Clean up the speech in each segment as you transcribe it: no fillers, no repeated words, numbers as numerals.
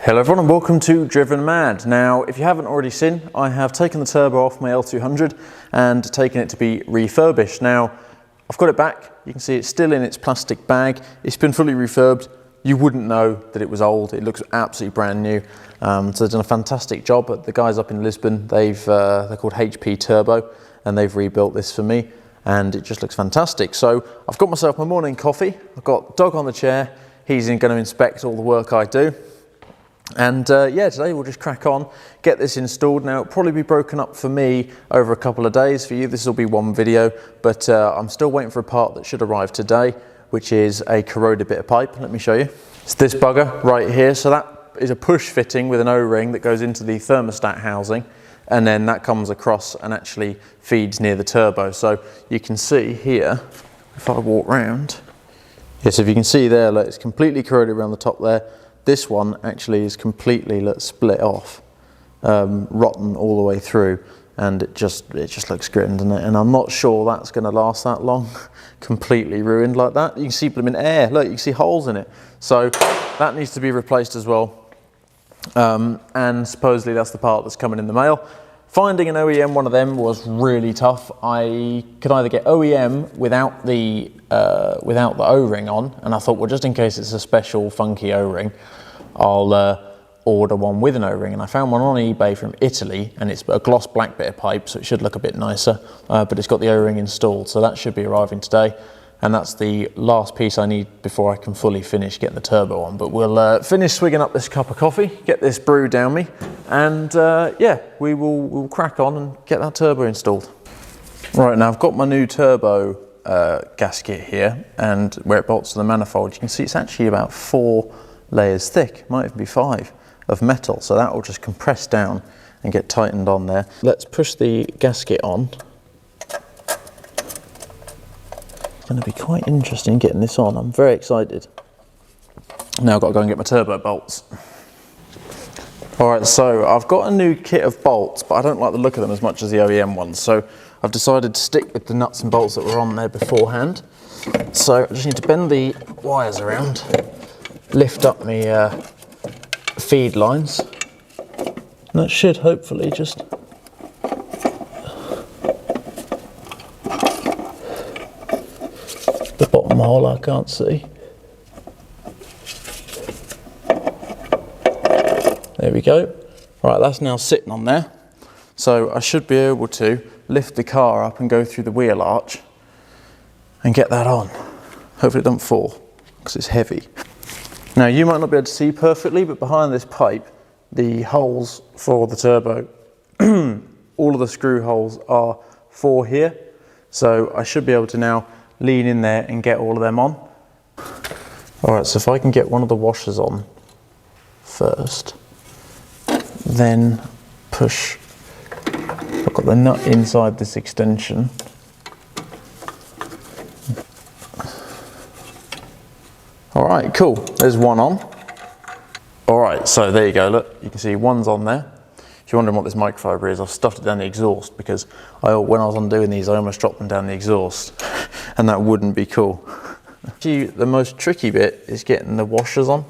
Hello everyone and welcome to Drivenmad. Now, if you haven't already seen, I have taken the turbo off my L200 and taken it to be refurbished. Now, I've got it back. You can see it's still in its plastic bag. It's been fully refurbed. You wouldn't know that it was old. It looks absolutely brand new. So they've done a fantastic job. But the guys up in Lisbon, they're called HP Turbo, and they've rebuilt this for me, and it just looks fantastic. So I've got myself my morning coffee. I've got Dog on the chair. He's going to inspect all the work I do. And yeah, today we'll just crack on, get this installed. Now, it'll probably be broken up for me over a couple of days. For you, this will be one video, but I'm still waiting for a part that should arrive today, which is a corroded bit of pipe. Let me show you. It's this bugger right here. So that is a push fitting with an O-ring that goes into the thermostat housing, and then that comes across and actually feeds near the turbo. So you can see here, if I walk round, yes, if you can see there, look, it's completely corroded around the top there. This one actually is completely split off, rotten all the way through, and it just looks gritted, doesn't it? And I'm not sure that's going to last that long, completely ruined like that. You can see them in air, look, you can see holes in it. So that needs to be replaced as well. And supposedly that's the part that's coming in the mail. Finding an OEM one of them was really tough. I could either get OEM without the O-ring on, and I thought, well, just in case it's a special funky O-ring, I'll order one with an O-ring. And I found one on eBay from Italy, and it's a gloss black bit of pipe, so it should look a bit nicer, but it's got the O-ring installed, so that should be arriving today. And that's the last piece I need before I can fully finish getting the turbo on. But we'll finish swigging up this cup of coffee, get this brew down me, and yeah, we'll crack on and get that turbo installed. Right, now I've got my new turbo gasket here, and where it bolts to the manifold, you can see it's actually about 4 layers thick, might even be 5, of metal. So that will just compress down and get tightened on there. Let's push the gasket on. Going to be quite interesting getting this on. I'm very excited. Now I've got to go and get my turbo bolts. Alright, so I've got a new kit of bolts, but I don't like the look of them as much as the OEM ones, so I've decided to stick with the nuts and bolts that were on there beforehand. So I just need to bend the wires around, lift up my feed lines, and that should hopefully just the bottom hole I can't see. There we go. Right, that's now sitting on there. So I should be able to lift the car up and go through the wheel arch and get that on. Hopefully it doesn't fall because it's heavy. Now you might not be able to see perfectly, but behind this pipe, the holes for the turbo, all of the screw holes are 4 here. So I should be able to now lean in there and get all of them on. All right, so if I can get one of the washers on first, then push, I've got the nut inside this extension. All right, cool, there's one on. All right, so there you go, look, you can see one's on there. If you're wondering what this microfiber is, I've stuffed it down the exhaust because when I was undoing these, I almost dropped them down the exhaust. And that wouldn't be cool. Actually, the most tricky bit is getting the washers on,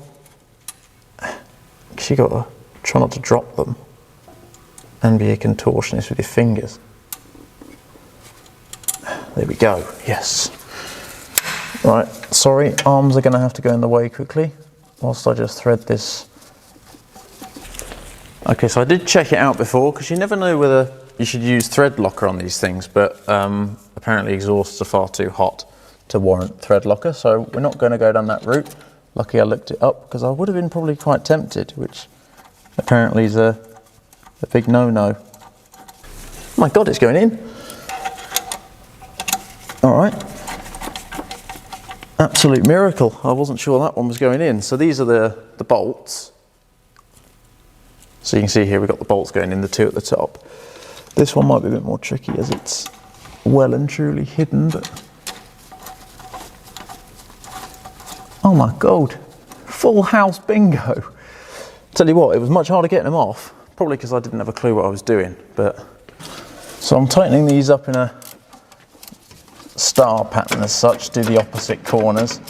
because you got to try not to drop them and be a contortionist with your fingers. There we go, yes. Right, sorry, arms are going to have to go in the way quickly whilst I just thread this. Okay, so I did check it out before, because you never know whether you should use thread locker on these things, but apparently exhausts are far too hot to warrant thread locker, so we're not going to go down that route. Lucky I looked it up, because I would have been probably quite tempted, which apparently is a big no-no. Oh my God, it's going in. All right. Absolute miracle. I wasn't sure that one was going in. So these are the bolts. So you can see here we've got the bolts going in, the 2 at the top. This one might be a bit more tricky as it's well and truly hidden, but oh my God, full house bingo. Tell you what, it was much harder getting them off, probably because I didn't have a clue what I was doing. But so I'm tightening these up in a star pattern as such, do the opposite corners,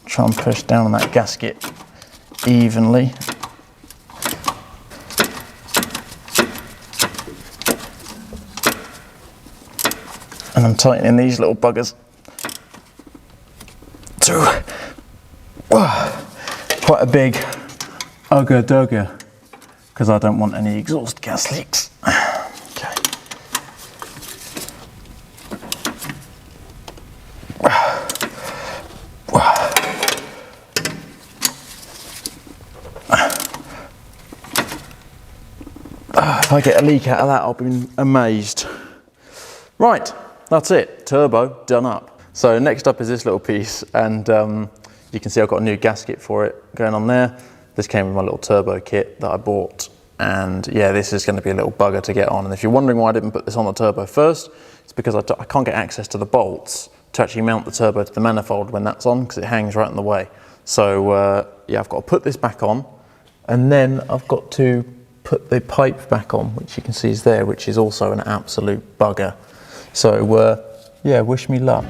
try and push down on that gasket evenly. And I'm tightening these little buggers to quite a big ugga-dugga, because I don't want any exhaust gas leaks. Okay. If I get a leak out of that, I'll be amazed. Right, that's it. Turbo done up. So next up is this little piece, and you can see I've got a new gasket for it going on there. This came with my little turbo kit that I bought, and yeah, this is going to be a little bugger to get on. And if you're wondering why I didn't put this on the turbo first, it's because I can't get access to the bolts to actually mount the turbo to the manifold when that's on, because it hangs right in the way. So yeah, I've got to put this back on, and then I've got to put the pipe back on, which you can see is there, which is also an absolute bugger. So yeah, wish me luck.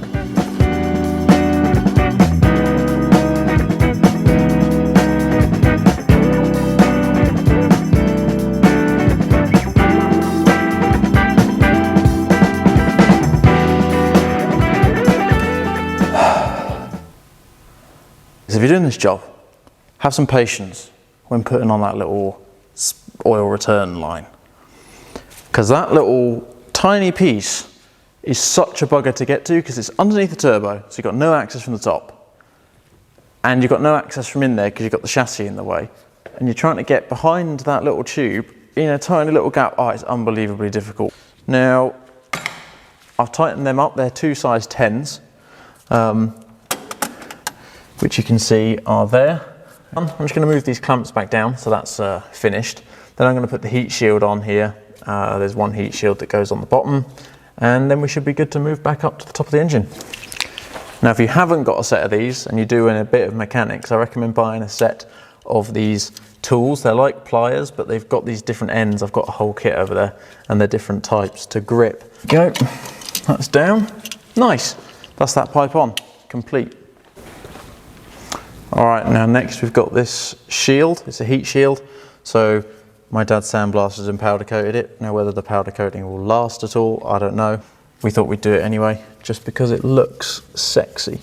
So if you're doing this job, have some patience when putting on that little oil return line, because that little tiny piece is such a bugger to get to, because it's underneath the turbo, so you've got no access from the top, and you've got no access from in there because you've got the chassis in the way, and you're trying to get behind that little tube in a tiny little gap. Oh, it's unbelievably difficult. Now, I've tightened them up. They're 2 size 10s, which you can see are there. I'm just going to move these clamps back down, so that's finished. Then I'm going to put the heat shield on here. There's one heat shield that goes on the bottom, and then we should be good to move back up to the top of the engine. Now, if you haven't got a set of these and you're doing a bit of mechanics, I recommend buying a set of these tools. They're like pliers, but they've got these different ends. I've got a whole kit over there, and they're different types to grip. Go, that's down. Nice, that's that pipe on, complete. All right, now next we've got this shield. It's a heat shield. So my dad's sandblasted and powder coated it. Now whether the powder coating will last at all, I don't know. We thought we'd do it anyway, just because it looks sexy.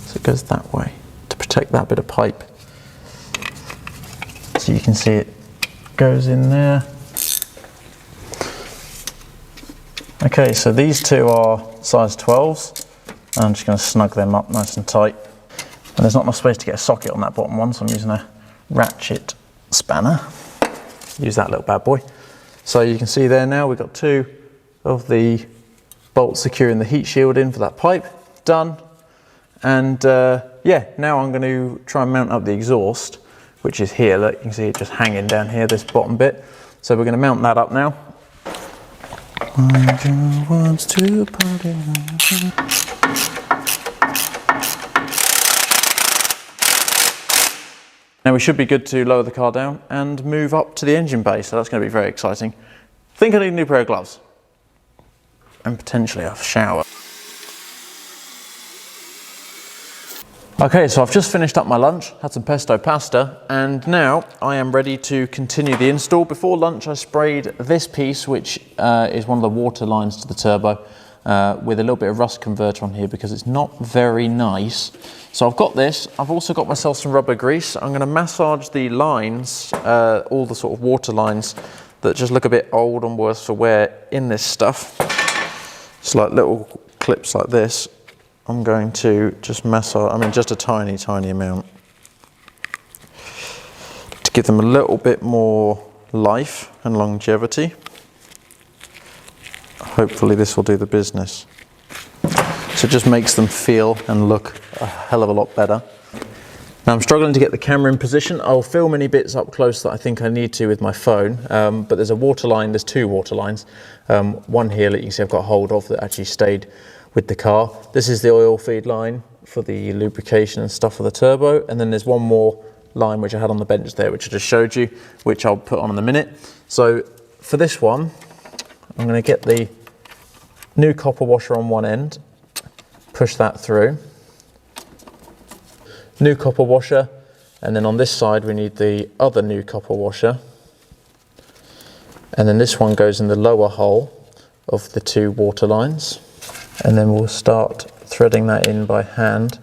So it goes that way to protect that bit of pipe. So you can see it goes in there. Okay, so these two are size 12s. I'm just going to snug them up nice and tight. And there's not enough space to get a socket on that bottom one, so I'm using a ratchet spanner. Use that little bad boy. So you can see there now we've got 2 of the bolts securing the heat shield in for that pipe. Done. And yeah, now I'm going to try and mount up the exhaust, which is here. Look, you can see it just hanging down here, this bottom bit. So we're going to mount that up now. Now we should be good to lower the car down and move up to the engine bay, so that's going to be very exciting. I think I need a new pair of gloves and potentially a shower. Okay, so I've just finished up my lunch, had some pesto pasta, and now I am ready to continue the install. Before lunch I sprayed this piece, which is one of the water lines to the turbo, with a little bit of rust converter on here because it's not very nice. So I've got this. I've also got myself some rubber grease. I'm going to massage the lines, all the sort of water lines that just look a bit old and worse for wear in this stuff. It's like little clips like this. I'm going to just massage, I mean just a tiny, tiny amount, to give them a little bit more life and longevity. Hopefully this will do the business. So it just makes them feel and look a hell of a lot better. Now I'm struggling to get the camera in position. I'll film any bits up close that I think I need to with my phone, but there's a water line, there's 2 water lines. One here that you can see I've got hold of that actually stayed with the car. This is the oil feed line for the lubrication and stuff for the turbo, and then there's one more line which I had on the bench there, which I just showed you, which I'll put on in a minute. So for this one, I'm going to get the new copper washer on one end, push that through. new copper washer, and then on this side we need the other new copper washer, and then this one goes in the lower hole of the 2 water lines, and then we'll start threading that in by hand.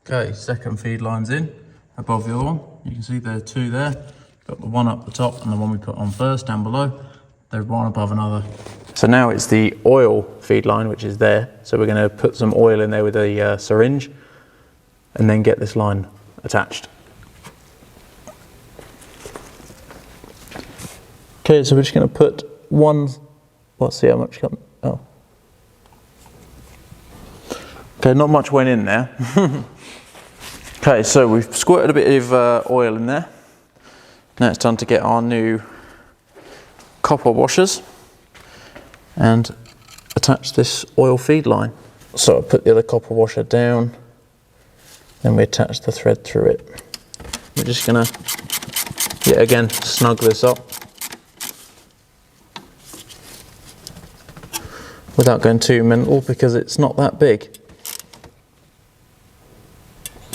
Okay, second feed line's in above the other one. You can see there are 2 there. Got the one up the top and the one we put on first down below. They're one above another. So now it's the oil feed line which is there. So we're going to put some oil in there with a syringe and then get this line attached. Okay, so we're just going to put one. Let's see how much comes. Oh. Okay, not much went in there. Okay, so we've squirted a bit of oil in there. Now it's time to get our new copper washers and attach this oil feed line. So I put the other copper washer down, then we attach the thread through it. We're just gonna, yet again, snug this up without going too mental because it's not that big.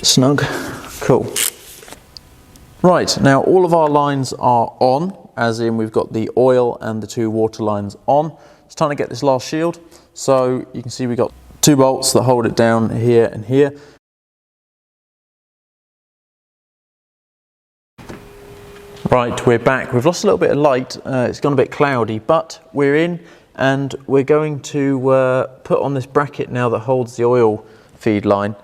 Snug, cool. Right, now all of our lines are on, as in we've got the oil and the 2 water lines on. It's time to get this last shield. So you can see we've got 2 bolts that hold it down here and here. Right, we're back. We've lost a little bit of light. It's gone a bit cloudy, but we're in and we're going to put on this bracket now that holds the oil feed line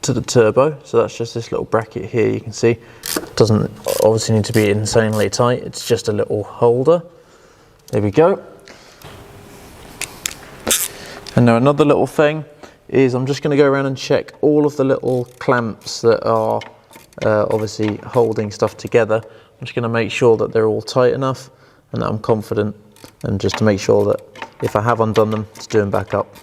to the turbo. So that's just this little bracket here. You can see it doesn't obviously need to be insanely tight, it's just a little holder. There we go. And now another little thing is I'm just going to go around and check all of the little clamps that are obviously holding stuff together. I'm just going to make sure that they're all tight enough and that I'm confident, and just to make sure that if I have undone them, to do them back up.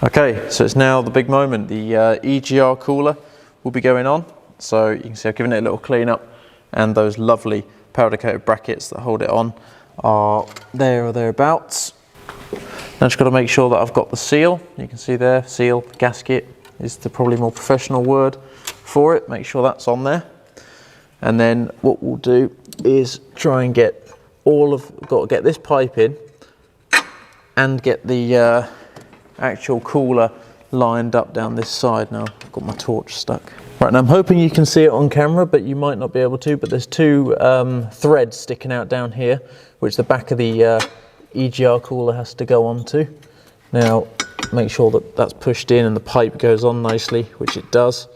Okay, so it's now the big moment. The EGR cooler will be going on. So you can see I've given it a little clean up, and those lovely powder coated brackets that hold it on are there or thereabouts. Now just got to make sure that I've got the seal. You can see there, seal, gasket is the probably more professional word for it. Make sure that's on there. And then what we'll do is try and get got to get this pipe in and get the actual cooler lined up down this side. Now I've got my torch stuck. Right, now I'm hoping you can see it on camera, but you might not be able to, but there's 2 threads sticking out down here, which the back of the EGR cooler has to go onto. Now make sure that that's pushed in and the pipe goes on nicely, which it does.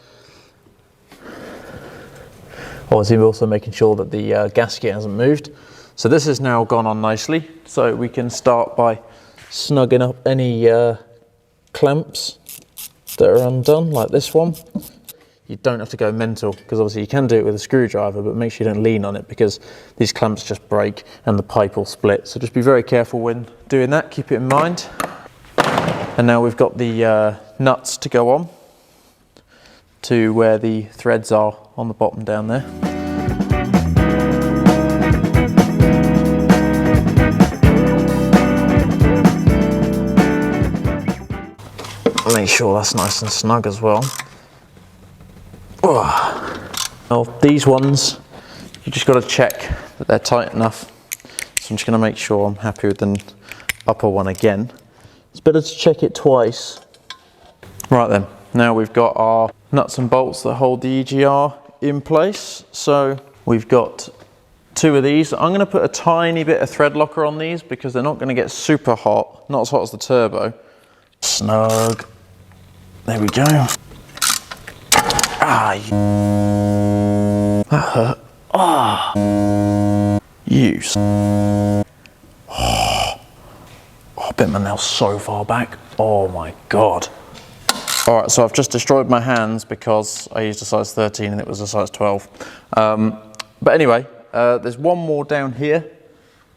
Obviously we're also making sure that the gasket hasn't moved. So this has now gone on nicely, so we can start by snugging up any clamps that are undone, like this one. You don't have to go mental, because obviously you can do it with a screwdriver, but make sure you don't lean on it because these clamps just break and the pipe will split. So just be very careful when doing that, keep it in mind. And now we've got the nuts to go on to where the threads are on the bottom down there. Make sure that's nice and snug as well. Now these ones, you just got to check that they're tight enough. So I'm just going to make sure I'm happy with the upper one again. It's better to check it twice. Right then, now we've got our nuts and bolts that hold the EGR in place. So we've got 2 of these. I'm going to put a tiny bit of thread locker on these because they're not going to get super hot, not as hot as the turbo. Snug. There we go. Ah, that hurt. Ah, use. Oh, I bent my nail so far back. Oh my God. All right, so I've just destroyed my hands because I used a size 13 and it was a size 12. But anyway, there's one more down here,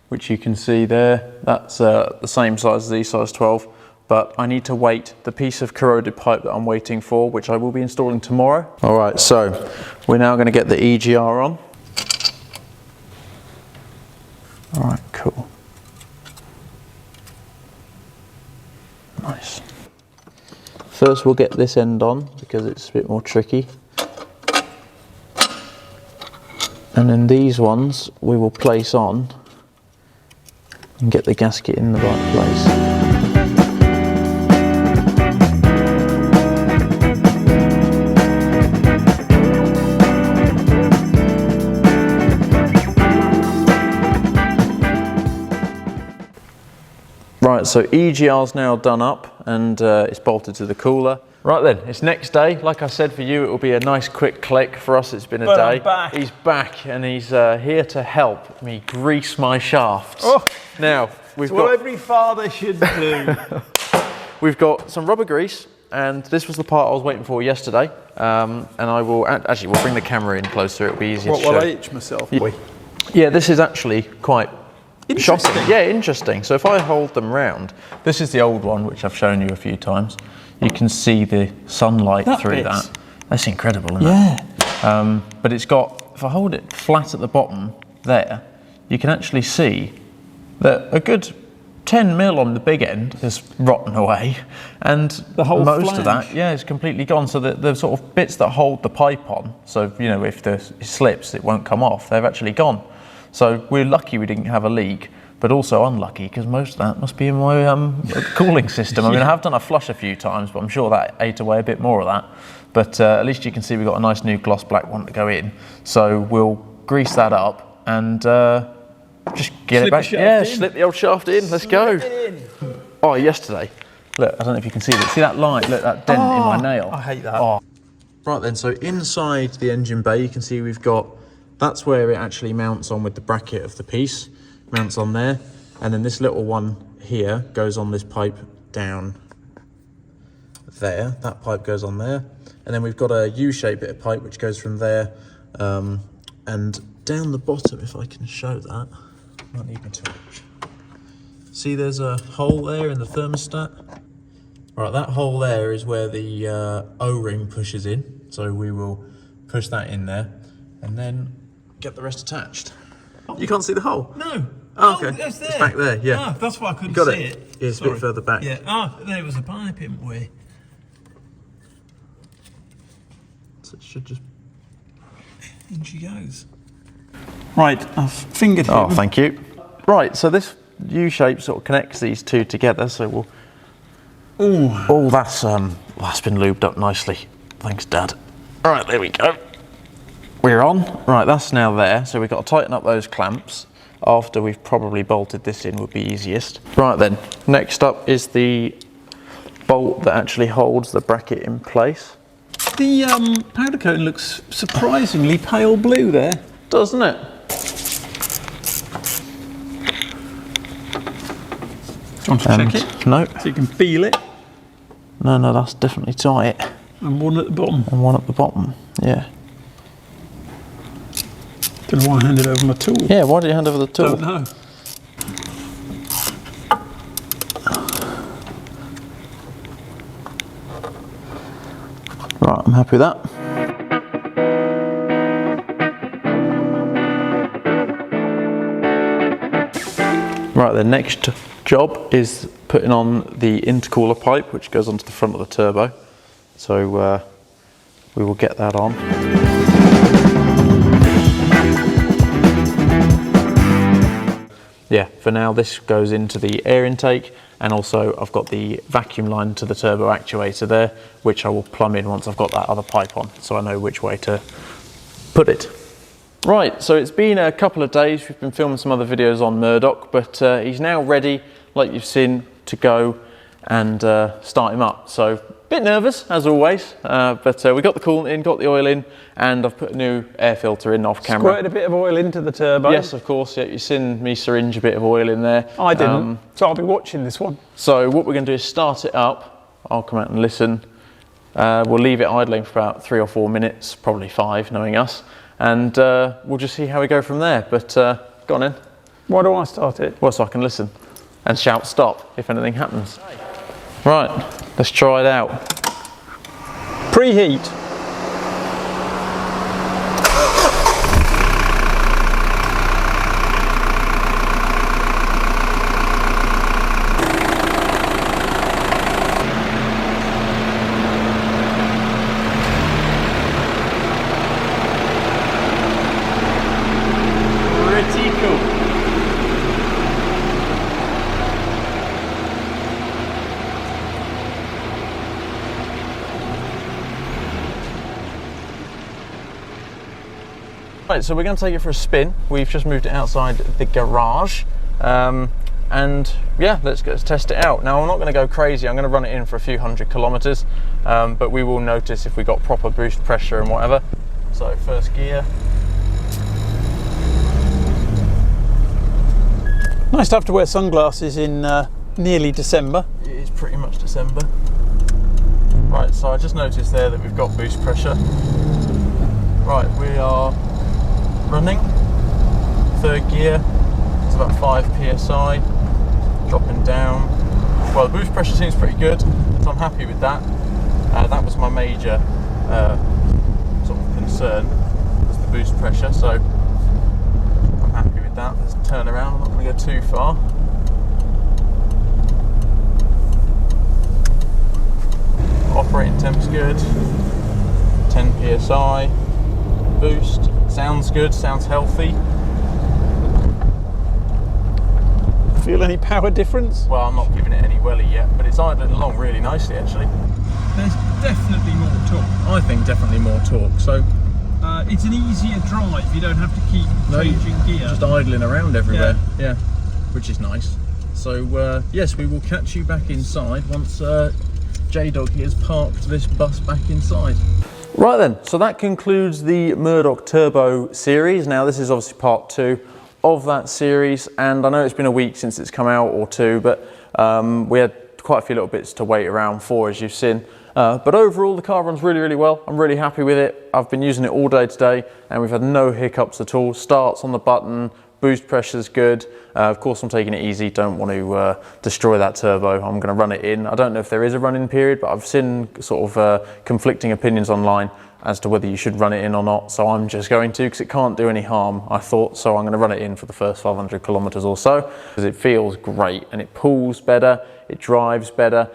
which you can see there. That's the same size as these, size 12. but I need to wait the piece of corroded pipe that I'm waiting for, which I will be installing tomorrow. All right, so we're now going to get the EGR on. All right, cool. Nice. First we'll get this end on because it's a bit more tricky. And then these ones we will place on and get the gasket in the right place. Right, so EGR's now done up and it's bolted to the cooler. Right then, it's next day. Like I said, for you, it will be a nice quick click. For us, it's been a day. I'm back. He's back and he's here to help me grease my shafts. Oh, now, we've got what every father should do. We've got some rubber grease, and this was the part I was waiting for yesterday. And I will, actually, we'll bring the camera in closer. It'll be easier to show. Will I itch myself? Yeah, this is actually quite interesting. Shocking. Yeah, interesting. So if I hold them round, this is the old one, which I've shown you a few times. You can see the sunlight through that. That's incredible, isn't it? But it's got, if I hold it flat at the bottom there, you can actually see that a good 10 mil on the big end is rotten away, and the whole most of that, is completely gone. So the sort of bits that hold the pipe on, so you know, if it slips, it won't come off. They've actually gone. So we're lucky we didn't have a leak, but also unlucky because most of that must be in my cooling system. I mean, I have done a flush a few times, but I'm sure that ate away a bit more of that. But at least you can see we've got a nice new gloss black one to go in. So we'll grease that up and just get it back. Yeah, slip the old shaft in. Let's go. Oh, yesterday. Look, I don't know if you can see that. See that line? Look, that dent in my nail. I hate that. Oh. Right then, so inside the engine bay, you can see we've got, that's where it actually mounts on with the bracket of the piece. Mounts on there, and then this little one here goes on this pipe down there. That pipe goes on there, and then we've got a U-shaped bit of pipe which goes from there and down the bottom. If I can show that, might need my torch. See, there's a hole there in the thermostat. Right, that hole there is where the O-ring pushes in, so we will push that in there and then get the rest attached. You can't see the hole? No. Oh, okay. It's there. It's back there, yeah. Ah, that's why I couldn't see it. Yeah, it's a bit further back. Yeah. Ah, there was a pipe in way. So it should just... In she goes. Right, I've fingered him. Oh, thank you. Right, so this U-shape sort of connects these two together, so we'll... Ooh. Oh, that's been lubed up nicely. Thanks, Dad. All right, there we go. We're on. Right, that's now there. So we've got to tighten up those clamps. After we've probably bolted this in would be easiest. Right then, next up is the bolt that actually holds the bracket in place. The powder coating looks surprisingly pale blue there. Doesn't it? Do you want to check it? No. So you can feel it? No, that's definitely tight. And one at the bottom? And one at the bottom, yeah. Don't know why I handed over my tool. Yeah, why did you hand over the tool? Don't know. Right, I'm happy with that. Right, the next job is putting on the intercooler pipe, which goes onto the front of the turbo. So we will get that on. Yeah, for now this goes into the air intake, and also I've got the vacuum line to the turbo actuator there, which I will plumb in once I've got that other pipe on, so I know which way to put it. Right, so it's been a couple of days. We've been filming some other videos on Murdoch, but he's now ready, like you've seen, to go and start him up. So a bit nervous as always, but we got the coolant in, got the oil in, and I've put a new air filter in off camera. Squirted a bit of oil into the turbo. Yes, of course. Yeah, you've seen me syringe a bit of oil in there. I didn't, so I'll be watching this one. So what we're going to do is start it up. I'll come out and listen. We'll leave it idling for about 3 or 4 minutes, probably 5, knowing us, and we'll just see how we go from there. But go on in. Why do I start it? Well, so I can listen and shout stop if anything happens. Right, let's try it out. Preheat. Pretty cool. Right, so we're going to take it for a spin. We've just moved it outside the garage, and yeah, let's test it out. Now I'm not going to go crazy, I'm going to run it in for a few hundred kilometres, but we will notice if we got proper boost pressure and whatever. So first gear. Nice to have to wear sunglasses in nearly December. It is pretty much December. Right, so I just noticed there that we've got boost pressure. Right, we are running. Third gear, it's about 5 psi. Dropping down. Well, the boost pressure seems pretty good, so I'm happy with that. That was my major sort of concern, was the boost pressure, so I'm happy with that. Let's turn around, I'm not going to go too far. Operating temp's good, 10 psi, boost, sounds good, sounds healthy. Feel any power difference? Well, I'm not giving it any welly yet, but it's idling along really nicely actually. There's definitely more torque. I think definitely more torque, so it's an easier drive, you don't have to keep changing gear. Just idling around everywhere, yeah, which is nice. So yes, we will catch you back inside once J-Dog has parked this bus back inside. Right then, so that concludes the Murdoch Turbo series. Now this is obviously part 2 of that series, and I know it's been a week since it's come out, or 2, but we had quite a few little bits to wait around for, as you've seen. But overall the car runs really, really well. I'm really happy with it. I've been using it all day today and we've had no hiccups at all. Starts on the button, boost pressure's good. Of course I'm taking it easy, don't want to destroy that turbo. I'm going to run it in. I don't know if there is a run-in period, but I've seen sort of conflicting opinions online as to whether you should run it in or not, so I'm just going to, because it can't do any harm, I thought, so I'm going to run it in for the first 500 kilometres or so, because it feels great and it pulls better, it drives better.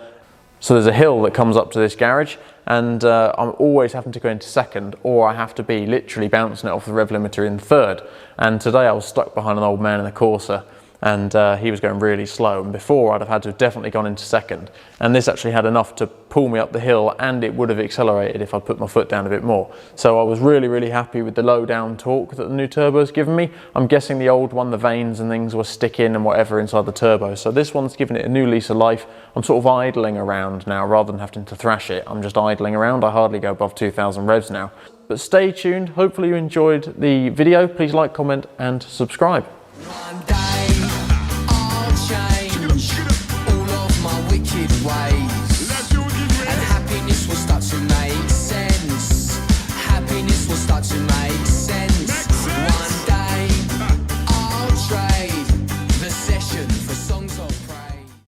So there's a hill that comes up to this garage, and I'm always having to go into second, or I have to be literally bouncing it off the rev limiter in third. And today I was stuck behind an old man in a Corsa, and he was going really slow, and before I'd have had to have definitely gone into second, and this actually had enough to pull me up the hill, and it would have accelerated if I put my foot down a bit more. So I was really, really happy with the low down torque that the new turbo's given me. I'm guessing the old one, the vanes and things were sticking and whatever inside the turbo, so this one's given it a new lease of life. I'm sort of idling around now rather than having to thrash it. I'm just idling around. I hardly go above 2,000 revs now. But stay tuned, hopefully you enjoyed the video. Please like, comment and subscribe.